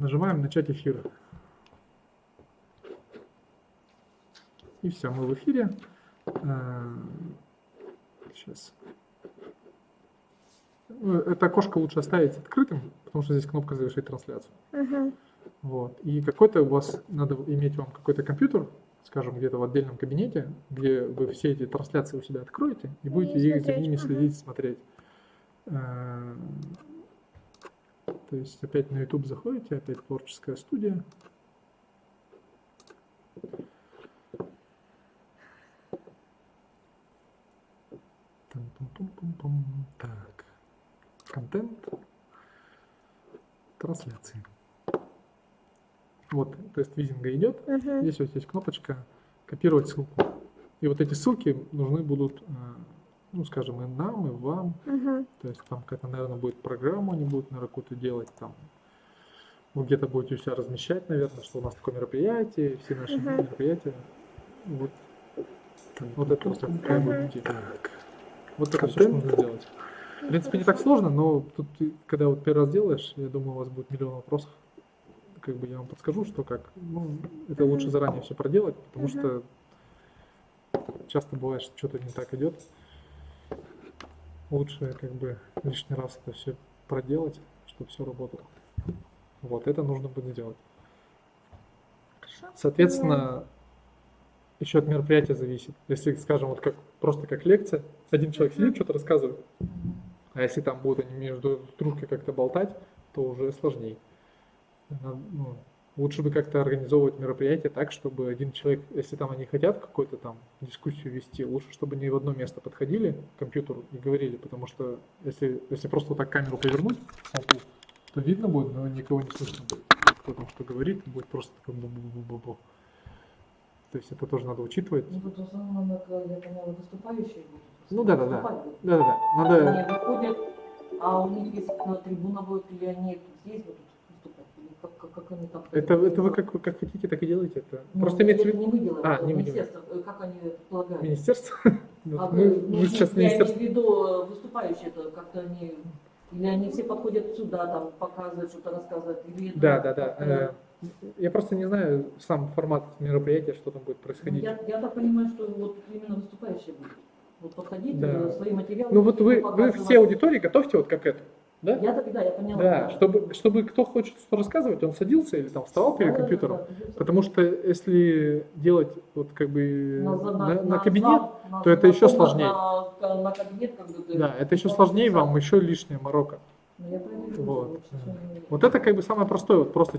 Нажимаем «Начать эфир». И все, мы в эфире. Сейчас. Это окошко лучше оставить открытым, потому что здесь кнопка «Завершить трансляцию». Вот. И какой-то у вас, надо иметь вам какой-то компьютер, скажем, где-то в отдельном кабинете, где вы все эти трансляции у себя откроете и будете их за ними следить, смотреть. То есть опять на YouTube заходите, опять творческая студия. Так, контент, трансляции. Вот, то есть визинга идет. Здесь вот есть кнопочка «Копировать ссылку». И вот эти ссылки нужны будут, ну, скажем, и нам, и вам. То есть там какая-то, наверное, будет программа, они будут, наверное, какую-то делать там. Вы где-то будете у себя размещать, наверное, что у нас такое мероприятие, все наши мероприятия. Вот, вот это вот такая будет идея. Вот это все, что нужно сделать. В принципе, не так сложно, но тут, когда вот первый раз делаешь, я думаю, у вас будет миллион вопросов. Как бы я вам подскажу, что как. Ну, это лучше заранее все проделать, потому что часто бывает, что что-то не так идет. Лучше как бы лишний раз это все проделать, чтобы все работало. Вот, это нужно будет сделать. Соответственно, еще от мероприятия зависит. Если, скажем, вот как, просто как лекция, один человек сидит, что-то рассказывает, а если там будут они между дружкой как-то болтать, то уже сложнее. Ну, лучше бы как-то организовывать мероприятие так, чтобы один человек, если там они хотят какую-то там дискуссию вести, лучше, чтобы они в одно место подходили к компьютеру и говорили, потому что если просто вот так камеру повернуть, то видно будет, но никого не слышно будет. Кто там что говорит, будет просто такой бу-бу-бу-бу-бу. То есть это тоже надо учитывать. Ну, тут в основном, я поняла, выступающие будут. Ну да-да-да. Да-да-да. Надо... Они выходят, а у них есть на трибуна будет, или они здесь будут выступать, или как они там... Это вы как хотите, так и делаете. Это Ну, просто имеется в это виду... не мы делаем, не мы министерство, как они предполагают. Министерство? Мы сейчас я имею в министерство... виду выступающие, это как-то они... Или они все подходят сюда, там, показывают, что-то рассказывают, или... Да. Я просто не знаю сам формат мероприятия, что там будет происходить. Я так понимаю, что вот именно выступающие будут. Вот подходить, свои материалы... Ну вот вы все аудитории готовьте вот как это. Да? Я поняла. Да, чтобы кто хочет что рассказывать, он садился или там вставал перед компьютером. Потому что если делать вот как бы на кабинет, то это еще сложнее. На кабинет, как бы, да, это еще сложнее, вам еще лишняя морока. Ну, я понимаю, Вот это как бы самое простое, вот просто